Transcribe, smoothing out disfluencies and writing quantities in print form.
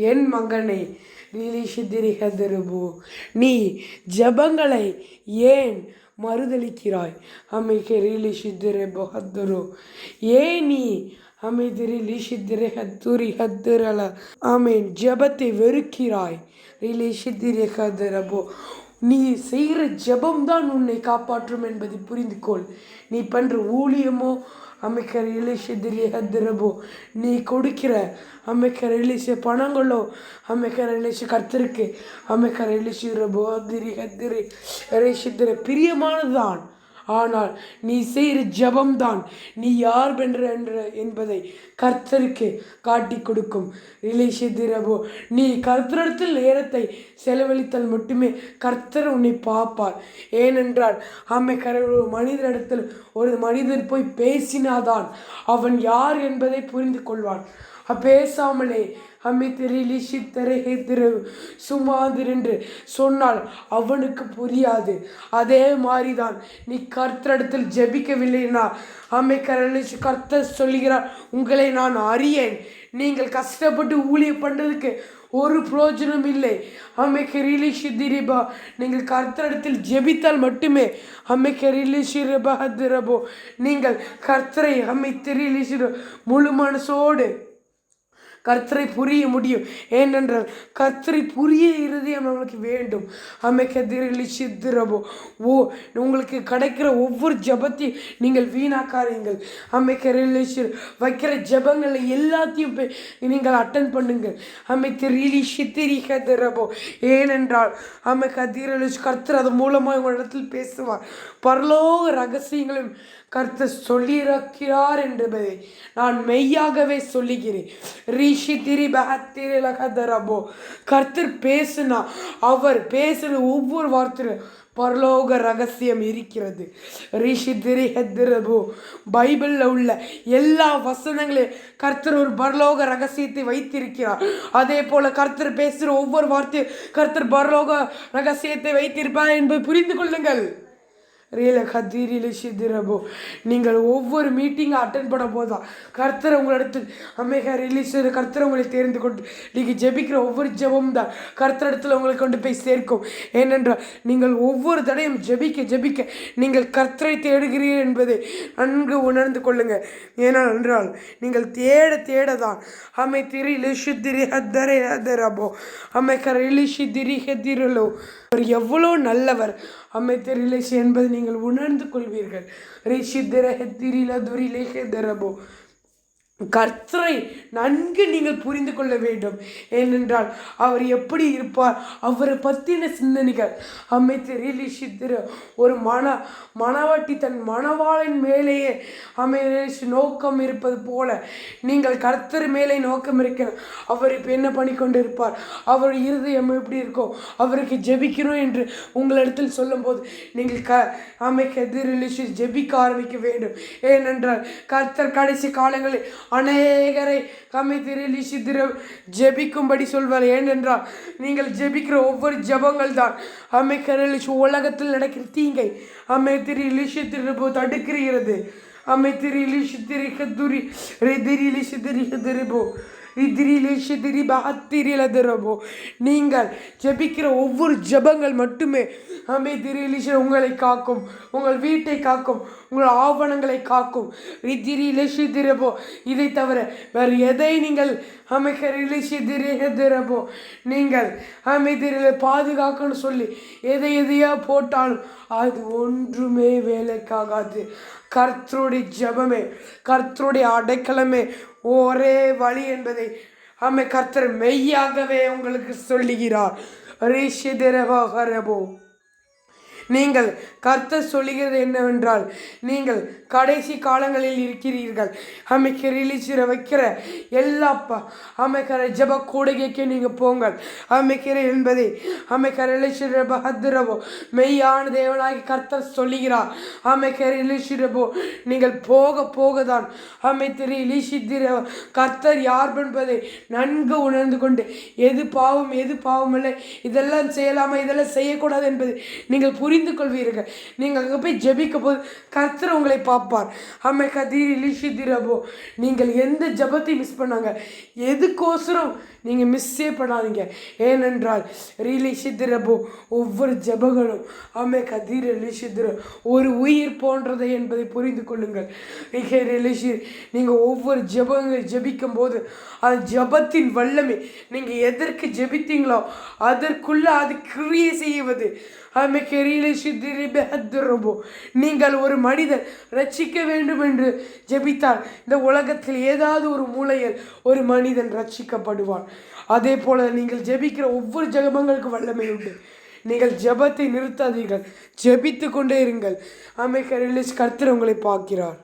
என் மகனே, நீ ஜபங்களை ஏன் மறுதளிக்கிறாய்? ஏன் நீ ஆமேன் ஜபத்தை வெறுக்கிறாய்? நீ செய்கிற ஜபம்தான் உன்னை காப்பாற்றும் என்பதை புரிந்து கொள். நீ பண்ற ஊழியமோ நீ கொடுக்கிற பணங்களோ கர்த்தருக்கு பிரியமானதுதான். ஆனால் நீ செய்கிற ஜபம்தான் நீ யார் என்பதை கர்த்தருக்கு காட்டி கொடுக்கும். நீ கர்த்தரிடத்தில் நேரத்தை செலவழித்தால் மட்டுமே கர்த்தர் உன்னை பார்ப்பார். ஏனென்றால் மனிதரிடத்தில் ஒரு மனிதர் போய் பேசினாதான் அவன் யார் என்பதை புரிந்து கொள்வான். பேசாமலே சும்மாதிரென்று சொன்னால் அவனுக்கு புரியாது. அதே மாதிரிதான் நீ கர்த்தரிடத்தில் ஜெபிக்கவில்லைனா கர்த்தர் சொல்லுகிறார், உங்களை நான் அறியேன். நீங்கள் கஷ்டப்பட்டு ஊழியம் பண்ணுறதுக்கு ஒரு பிரயோஜனம் இல்லை. நீங்கள் கர்த்தரிடத்தில் ஜெபித்தால் மட்டுமே நீங்கள் கர்த்தரை முழு மனசோடு கர்த்தரை புரிய முடியும். ஏனென்றால் கர்த்தரை புரிய இருதயம் நம்மளுக்கு வேண்டும். உங்களுக்கு கிடைக்கிற ஒவ்வொரு ஜபத்தையும் நீங்கள் வீணாக்காதீங்கள். வைக்கிற ஜபங்களை எல்லாத்தையும் நீங்கள் அட்டன் பண்ணுங்கள். ஏனென்றால் கர்த்தர் அது மூலமாக உங்களிடத்தில் பேசுவார். பரலோக ரகசியங்களும் கர்த்தர் சொல்லியிருக்கிறார் என்பதை நான் மெய்யாகவே சொல்லுகிறேன். கர்த்தர் பேசுனா அவர் பேசுற ஒவ்வொரு வார்த்தையும் பரலோக ரகசியம் இருக்கிறது. பைபிள்ல உள்ள எல்லா வசனங்களையும் கர்த்தர் ஒரு பரலோக ரகசியத்தை வைத்திருக்கிறார். அதே போல கர்த்தர் பேசுற ஒவ்வொரு வார்த்தையும் கர்த்தர் பரலோக ரகசியத்தை வைத்திருப்பார் என்பதை புரிந்து கொள்ளுங்கள். நீங்கள் ஒவ்வொரு மீட்டிங்கை அட்டன் பண்ண போதுதான் கர்த்தர் உங்களிடத்தில் கர்த்தர் உங்களை தேர்ந்து கொண்டு நீங்கள் ஜெபிக்கிற ஒவ்வொரு ஜெபம் தான் கர்த்தரிடத்தில் உங்களை கொண்டு போய் சேர்க்கும். ஏனென்றால் நீங்கள் ஒவ்வொரு தடையும் ஜெபிக்க ஜெபிக்க நீங்கள் கர்த்தரை தேடுகிறீர்கள் என்பதை நன்கு உணர்ந்து கொள்ளுங்கள். ஏனென்றால் நீங்கள் தேட தேடதான் அவர் எவ்வளோ நல்லவர் என்பதை நீங்கள் உணர்ந்து கொள்வீர்கள். கர்த்தரை நன்கு நீங்கள் புரிந்து கொள்ள வேண்டும். ஏனென்றால் அவர் எப்படி இருப்பார், அவரை பற்றின சிந்தனைகள் ஒரு மணவாட்டி தன் மணவாளின் மேலேயே நோக்கம் இருப்பது போல நீங்கள் கர்த்தர் மேலே நோக்கம் இருக்கணும். அவர் இப்போ என்ன பண்ணி கொண்டு இருப்பார், அவர் இருதயம் எப்படி இருக்கும், அவருக்கு ஜெபிக்கணும் என்று உங்களிடத்தில் சொல்லும் போது நீங்கள் ஜெபிக்க ஆரம்பிக்க வேண்டும். ஏனென்றால் கர்த்தர் கடைசி காலங்களில் அநேகரை ஜெபிக்கும்படி சொல்வார். ஏனென்றால் நீங்கள் ஜெபிக்கிற ஒவ்வொரு ஜபங்கள் தான் உலகத்தில் நடக்கிற தீங்கை தடுக்கிறது. நீங்கள் ஜெபிக்கிற ஒவ்வொரு ஜபங்கள் மட்டுமே உங்களை காக்கும், உங்கள் வீட்டை காக்கும், உங்கள் ஆவணங்களை காக்கும். இதை தவிர வேறு எதை நீங்கள் நீங்கள் பாதுகாக்கணும்னு சொல்லி எதையா போட்டாலும் அது ஒன்றுமே வேலைக்காகாது. கர்த்தருடைய ஜபமே, கர்த்தருடைய அடைக்கலமே ஒரே வழி என்பதை கர்த்தர் மெய்யாகவே உங்களுக்கு சொல்லுகிறார். நீங்கள் கர்த்தர் சொல்லுகிறது என்னவென்றால், நீங்கள் கடைசி காலங்களில் இருக்கிறீர்கள். வைக்கிற எல்லா ஜப கூடுகைக்கு நீங்கள் போங்கள் என்பதை மெய்யான தேவனாகி கர்த்தர் சொல்லுகிறார். நீங்கள் போக போகதான் கர்த்தர் யார் என்பதை நன்கு உணர்ந்து கொண்டு எது பாவம் எது பாவம் இல்லை, இதெல்லாம் செய்யலாமா இதெல்லாம் செய்யக்கூடாது என்பதை நீங்கள் புரிந்து கொள்வீர்கள். நீங்கள் அங்கே போய் ஜெபிக்க போது கர்த்தர் உங்களை பார்ப்பார். பார்ப்பார். ஆமே கதீரி லிஷிதிரபோ. நீங்கள் எந்த ஜபத்தை மிஸ் பண்ணாங்க, எதுக்கோசரம் நீங்கள் மிஸ்ஸே பண்ணாதீங்க. ஏனென்றால் ரீலிஷிதிரபோ ஒவ்வொரு ஜபங்களும் ஆமே கதீர லிஷிதிர ஒரு உயிர் போன்றதை என்பதை புரிந்து கொள்ளுங்கள். நீங்கள் ஒவ்வொரு ஜபங்கள் ஜபிக்கும் போது அது ஜபத்தின் வல்லமை. நீங்கள் எதற்கு ஜபித்தீங்களோ அதற்குள்ள அது கிரியை செய்வது. நீங்கள் ஒரு மனிதன் ரட்சிக்க வேண்டும் என்று ஜெபித்தால் இந்த உலகத்தில் ஏதாவது ஒரு மூலையில் ஒரு மனிதன் ரட்சிக்கப்படுவான். அதே போல நீங்கள் ஜெபிக்கிற ஒவ்வொரு ஜெபங்களுக்கு வல்லமை உண்டு. நீங்கள் ஜெபத்தை நிறுத்தாதீர்கள், ஜெபித்து கொண்டே இருங்கள். கர்த்தர் உங்களை பார்க்கிறார்.